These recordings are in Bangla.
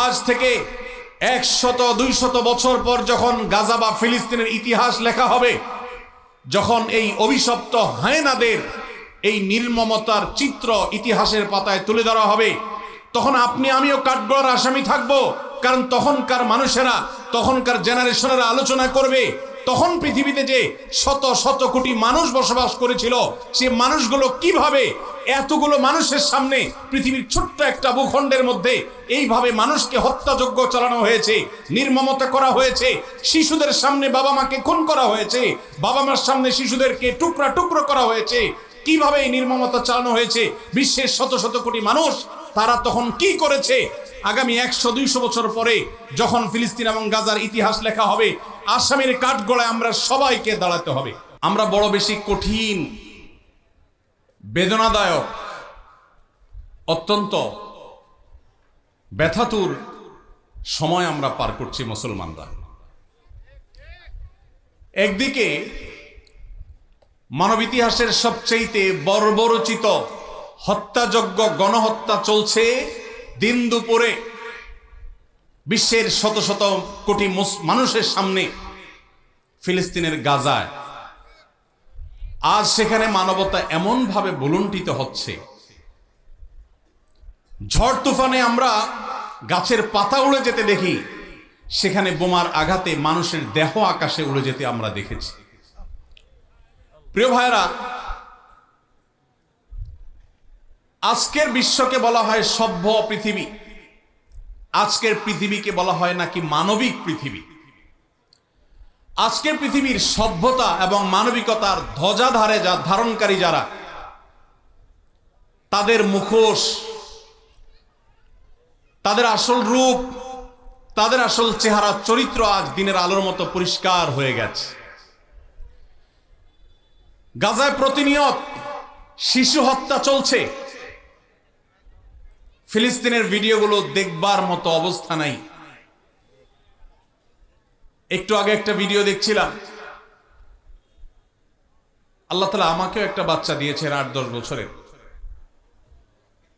আজ থেকে 100-200 বছর পর যখন গাজা বা ফিলিস্তিনের ইতিহাস লেখা হবে, যখন এই অভিশপ্ত হায়নাদের এই নির্মমতার চিত্র ইতিহাসের পাতায় তুলে ধরা হবে, তখন আপনি আমিও কাঠগড়ার আসামি থাকব। কারণ তখনকার মানুষেরা, তখনকার জেনারেশনেরা আলোচনা করবে তখন পৃথিবীতে যে শত শত কোটি মানুষ বসবাস করেছিল, সে মানুষগুলো কিভাবে এতগুলো মানুষের সামনে পৃথিবীর ছোট্ট একটা ভূখণ্ডের মধ্যে এইভাবে মানুষকে হত্যাযজ্ঞ চালানো হয়েছে, নির্মমতা করা হয়েছে, শিশুদের সামনে বাবা মাকে খুন করা হয়েছে, বাবা মার সামনে শিশুদেরকে টুকরা টুকরো করা হয়েছে, কিভাবে এই নির্মমতা চালানো হয়েছে বিশ্বের শত শত কোটি মানুষ, তারা তখন কি করেছে। আগামী 100-200 বছর পরে যখন ফিলিস্তিন এবং গাজার ইতিহাস লেখা হবে, আসামির কাঠগড়ায় আমরা সবাইকে দাঁড়াতে হবে। আমরা বড় বেশি কঠিন, বেদনাদায়ক, অত্যন্ত ব্যথাতুর সময় আমরা পার করছি মুসলমানরা। একদিকে মানব ইতিহাসের সবচেয়ে বর্বরচিত হত্যাযজ্ঞ, গণহত্যা চলছে দিন দুপুরে বিশ্বের শত শত কোটি মানুষের সামনে ফিলিস্তিনের গাজায়। আজ সেখানে মানবতা এমনভাবে ভুলুণ্ঠিত হচ্ছে, ঝড় তুফানে আমরা গাছের পাতা উড়ে যেতে দেখি, সেখানে বোমার আঘাতে মানুষের দেহ আকাশে উড়ে যেতে আমরা দেখেছি। প্রিয় ভাইরা, আজকের বিশ্বকে বলা হয় সভ্য পৃথিবী, আজকের পৃথিবীকে বলা হয় নাকি মানবিক পৃথিবী। আজকের পৃথিবীর সভ্যতা এবং মানবিকতার ধ্বজাধারে ধারণকারী যারা, তাদের মুখোশ, তাদের আসল রূপ, তাদের আসল চেহারা, চরিত্র আজ দিনের আলোর মতো পরিষ্কার হয়ে গেছে। গাজায় প্রতিনিয়ত শিশু হত্যা চলছে, ফিলিস্তিনের ভিডিওগুলো দেখবার মতো অবস্থা নাই। একটু আগে একটা ভিডিও দেখছিলাম, আল্লাহ তাআলা আমাকেও একটা বাচ্চা দিয়েছেন 8-10 বছরের।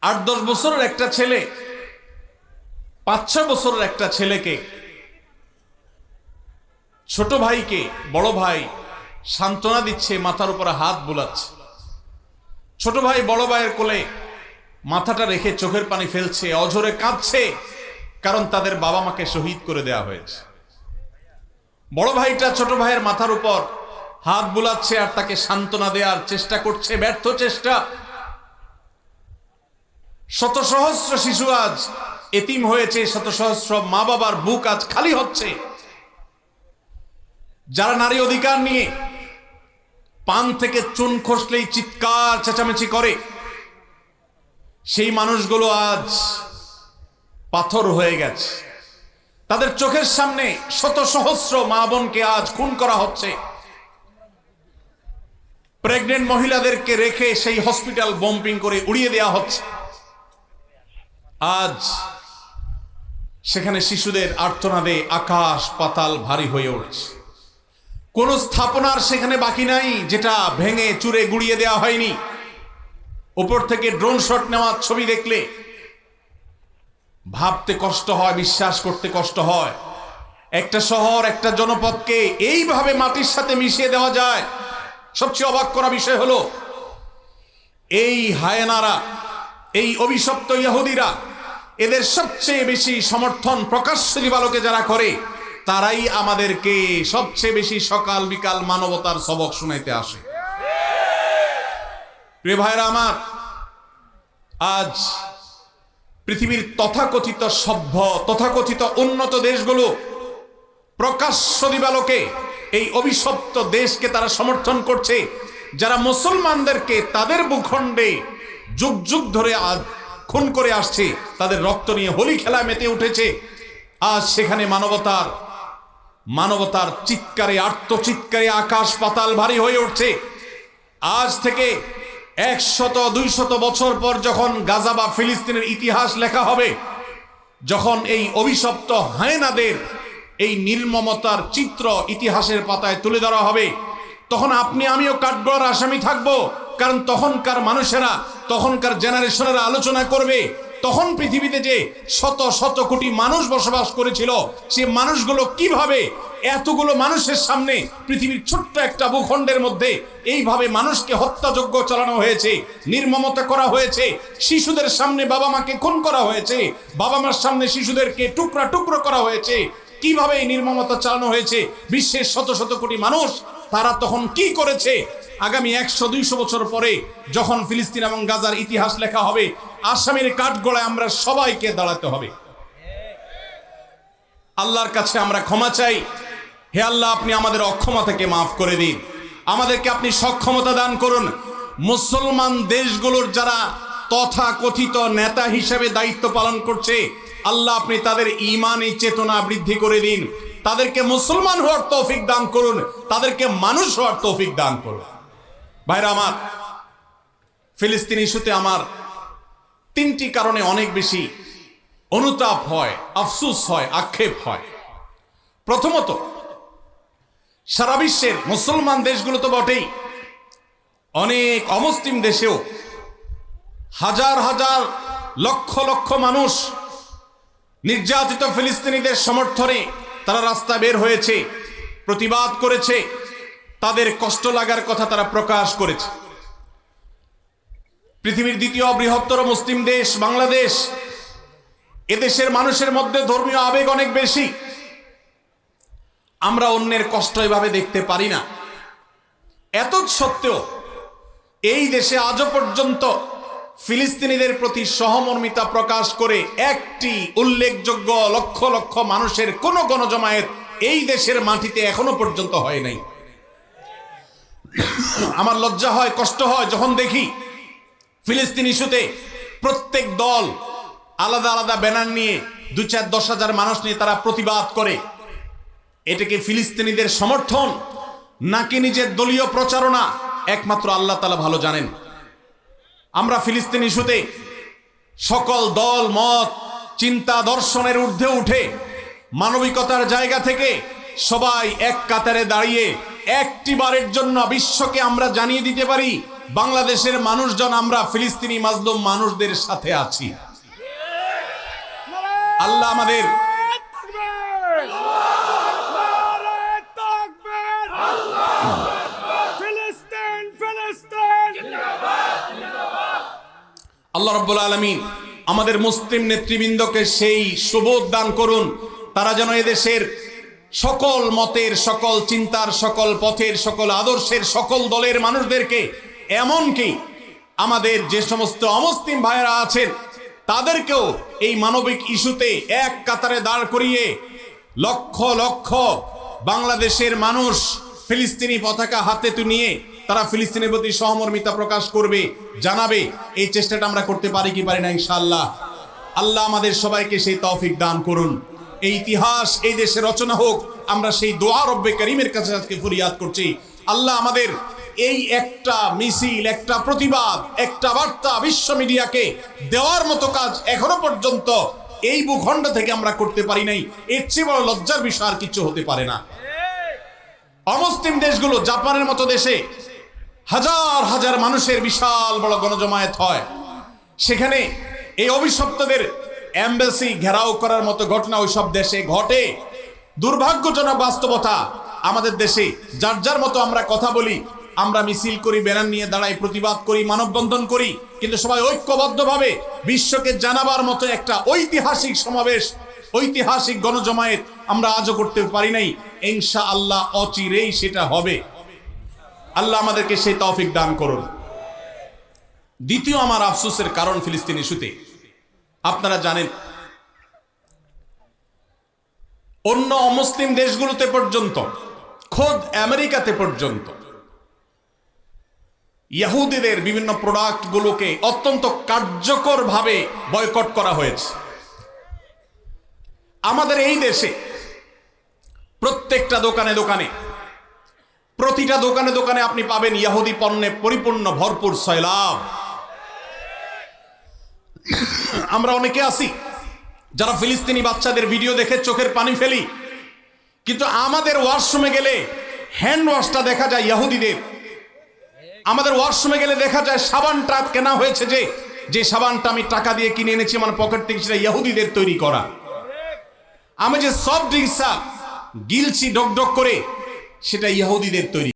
8-10 বছরের একটা ছেলে 5-6 বছরের একটা ছেলেকে, ছোট ভাইকে বড় ভাই সান্ত্বনা দিচ্ছে, মাথার উপরে হাত বুলাচ্ছে। ছোট ভাই বড় ভাইয়ের কোলে মাথাটা রেখে চোখের পানি ফেলছে, অঝরে কাঁদছে, কারণ তাদের বাবা মাকে শহীদ করে দেয়া হয়েছে। বড় ভাইটা ছোট ভাইয়ের মাথার উপর হাত বুলাচ্ছে আর তাকে সান্ত্বনা দেওয়ার চেষ্টা করছে, ব্যর্থ চেষ্টা। শত সহস্র শিশু আজ এতিম হয়েছে, শত সহস্র মা বাবার বুক আজ খালি হচ্ছে। যারা নারী অধিকার নিয়ে পান থেকে চুন খসলেই চিৎকার চেঁচামেচি করে, সেই মানুষগুলো আজ পাথর হয়ে গেছে। তাদের চোখের সামনে শত সহস্র মা বোনকে আজ খুন করা হচ্ছে। প্রেগনেন্ট মহিলাদেরকে রেখে সেই হসপিটাল বম্পিং করে উড়িয়ে দেওয়া হচ্ছে। আজ সেখানে শিশুদের আর্তনাদে আকাশ পাতাল ভারী হয়ে উঠছে। কোন স্থাপনার সেখানে বাকি নাই যেটা ভেঙে চুরে গুড়িয়ে দেওয়া হয়নি। উপর থেকে ড্রোন শট নেওয়ার ছবি দেখলে ভাবতে কষ্ট হয়, বিশ্বাস করতে কষ্ট হয়। একটা শহর, একটা জনপদকে এইভাবে মাটির সাথে মিশিয়ে দেওয়া যায়। সবচেয়ে অবাক করা বিষয় হলো, এই হায়নারা, এই অভিশপ্ত ইহুদিরা, এদের সবচেয়ে বেশি সমর্থন প্রকাশ্য দিবালোকে যারা করে, তারাই আমাদেরকে সবচেয়ে বেশি সকাল বিকাল মানবতার সবক শুনাইতে আসে। প্রিয় ভাইরা আমার, আজ পৃথিবীর তথাকথিত সভ্য, তথাকথিত উন্নত দেশগুলো প্রকাশ্য দিবালোকে এই অভিশপ্ত দেশকে তারা সমর্থন করছে, যারা মুসলমানদেরকে তাদের ভূখণ্ডে যুগ যুগ ধরে আজ খুন করে আসছে, তাদের রক্ত নিয়ে হোলি খেলা মেতে উঠেছে। আজ সেখানে মানবতার চিৎকারে, আর্তচিৎকারে আকাশ পাতাল ভারী হয়ে উঠছে। আজ থেকে 100-200 বছর পর যখন গাজা বা ফিলিস্তিনের ইতিহাস লেখা হবে, যখন এই অভিশপ্ত হায়নাদের এই নির্মমতার চিত্র ইতিহাসের পাতায় তুলে ধরা হবে, তখন আপনি আমিও কাঠগড়ার আসামি থাকব। কারণ তখনকার মানুষেরা, তখনকার জেনারেশনেরা আলোচনা করবে তখন পৃথিবীতে যে শত শত কোটি মানুষ বসবাস করেছিল, সে মানুষগুলো কিভাবে এতগুলো মানুষের সামনে পৃথিবীর ছোট্ট একটা ভূখণ্ডের মধ্যে এইভাবে মানুষকে হত্যাযজ্ঞ চালানো হয়েছে, নির্মমতা করা হয়েছে, শিশুদের সামনে বাবা মাকে খুন করা হয়েছে, বাবা মার সামনে শিশুদেরকে টুকরা টুকরো করা হয়েছে, কিভাবে এই নির্মমতা চালানো হয়েছে বিশ্বের শত শত কোটি মানুষ তারা তখন কি করেছে। আগামী 100-200 বছর পরে যখন ফিলিস্তিন এবং গাজার ইতিহাস লেখা হবে, আসামির কাঠগড়ায় আমরা সবাইকে দাঁড়াতে হবে। আল্লাহর কাছে আমরা ক্ষমা চাই, হে আল্লাহ আপনি আমাদের অক্ষমতাকে মাফ করে দিন, আমাদেরকে আপনি সক্ষমতা দান করুন। মুসলমান দেশগুলোর যারা তথাকথিত নেতা হিসেবে দায়িত্ব পালন করছে, আল্লাহ আপনি তাদের ঈমানি চেতনা বৃদ্ধি করে দিন, তাদেরকে মুসলমান হওয়ার তৌফিক দান করুন, তাদেরকে মানুষ হওয়ার তৌফিক দান করুন। ভাইরা আমার, ফিলিস্তিন ইস্যুতে আমার 3টি কারণে অনেক বেশি অনুতাপ হয়, আফসোস হয়, আক্ষেপ হয়। প্রথমত, সারা বিশ্বের মুসলমান দেশগুলো তো বটেই, অনেক অমুসলিম দেশেও হাজার হাজার লক্ষ লক্ষ মানুষ নির্যাতিত ফিলিস্তিনিদের সমর্থনে তারা রাস্তায় বের হয়েছে, প্রতিবাদ করেছে, তাদের কষ্ট লাগার কথা তারা প্রকাশ করেছে। পৃথিবীর দ্বিতীয় বৃহত্তর মুসলিম দেশ বাংলাদেশ, এদেশের মানুষের মধ্যে ধর্মীয় আবেগ অনেক বেশি, আমরা অন্যের কষ্ট এভাবে দেখতে পারি না। এত সত্ত্বেও এই দেশে আজও পর্যন্ত ফিলিস্তিনিদের প্রতি সহমর্মিতা প্রকাশ করে একটি উল্লেখযোগ্য লক্ষ লক্ষ মানুষের কোন গণজমায়েত এই দেশের মাটিতে এখনো পর্যন্ত হয় নাই। আমার লজ্জা হয়, কষ্ট হয় যখন দেখি ফিলিস্তিন ইস্যুতে প্রত্যেক দল আলাদা আলাদা ব্যানার নিয়ে 2-4-10 হাজার মানুষ নিয়ে তারা প্রতিবাদ করে। এটাকে ফিলিস্তিনিদের সমর্থন নাকি নিজের দলীয় প্রচারণা, একমাত্র আল্লাহ তাআলা ভালো জানেন। আমরা ফিলিস্তিন ইস্যুতে সকল দল মত চিন্তা দর্শনের ঊর্ধ্বে উঠে মানবিকতার জায়গা থেকে সবাই এক কাতারে দাঁড়িয়ে একটি বারের জন্য বিশ্বকে আমরা জানিয়ে দিতে পারি, বাংলাদেশের মানুষজন আমরা ফিলিস্তিনি মাজলুম মানুষদের সাথে আছি। আল্লাহ আমাদের আল্লাহ রাব্বুল আলামিন আমাদের মুসলিম নেতৃবৃন্দকে সেই সুবোধ দান করুন, তারা যেন এদেশের সকল মতের, সকল চিন্তার, সকল পথের, সকল আদর্শের, সকল দলের মানুষদেরকে, এমনকি আমাদের যে সমস্ত অমুসলিম ভাইয়েরা আছেন তাদেরকেও এই মানবিক ইস্যুতে এক কাতারে দাঁড় করিয়ে লক্ষ লক্ষ বাংলাদেশের মানুষ ফিলিস্তিনি পতাকা হাতে নিয়ে তারা ফিলিস্তিনের প্রতি সহমর্মিতা প্রকাশ করবে, জানাবে। এই চেষ্টাটা আমরা করতে পারি কি পারি না ইনশাআল্লাহ। আল্লাহ আমাদের সবাইকে সেই তৌফিক দান করুন। এই ইতিহাস এই দেশে রচনা হোক, আমরা সেই দোয়া রব্বে করিমের কাছে আজকে ফরিয়াদ করছি। আল্লাহ আমাদের এই একটা মিছিল, একটা প্রতিবাদ, একটা বার্তা বিশ্ব মিডিয়াকে দেওয়ার মতো কাজ এখনো পর্যন্ত এই ভূখণ্ড থেকে আমরা করতে পারি নাই। এর চেয়ে বড় লজ্জার বিষয় আর কিছু হতে পারে না। অমুসলিম দেশগুলো, জাপানের মতো দেশে হাজার হাজার মানুষের বিশাল বড় গণজমায়েত হয়, সেখানে এই অভিশপ্তদের এমবাসি ঘেরাও করার মতো ঘটনা ওই সব দেশে ঘটে। দুর্ভাগ্যজনক বাস্তবতা, আমাদের দেশে যার যার মতো আমরা কথা বলি, আমরা মিছিল করি, ব্যানার নিয়ে দাঁড়াই, প্রতিবাদ করি, মানববন্ধন করি, কিন্তু সবাই ঐক্যবদ্ধভাবে বিশ্বকে জানাবার মতো একটা ঐতিহাসিক সমাবেশ, ঐতিহাসিক গণজমায়েত আমরা আজও করতে পারি নাই। ইনশাআল্লাহ অচিরেই সেটা হবে। আল্লাহ আমাদেরকে সেই তৌফিক দান করুন। দ্বিতীয় আমার আফসোসের কারণ ফিলিস্তিন ইস্যুতে, আপনারা জানেন অন্য অমুসলিম দেশগুলোতে পর্যন্ত, খোদ আমেরিকাতে পর্যন্ত ইহুদিদের বিভিন্ন প্রোডাক্টগুলোকে অত্যন্ত কার্যকরভাবে বয়কট করা হয়েছে। আমাদের এই দেশে প্রত্যেকটা দোকানে দোকানে, প্রতিটা দোকানে দোকানে আপনি পাবেন ইহুদি পণ্যে পরিপূর্ণ ভরপুর সয়লাব। আমরা অনেকে আছি যারা ফিলিস্তিনি বাচ্চাদের ভিডিও দেখে চোখের পানি ফেলি, কিন্তু আমাদের ওয়াশরুমে গেলে হ্যান্ড ওয়াশটা দেখা যায় ইহুদিদের। আমাদের ওয়াশরুমে গেলে দেখা যায় সাবানটা কেনা হয়েছে যে যে সাবানটা আমি টাকা দিয়ে কিনে এনেছি আমার পকেট থেকে, সেটা ইহুদিদের তৈরি করা। আমি যে সফট ড্রিঙ্কসটা গিলছি ডক ডক করে, সেটা ইহুদিদের তৈরি।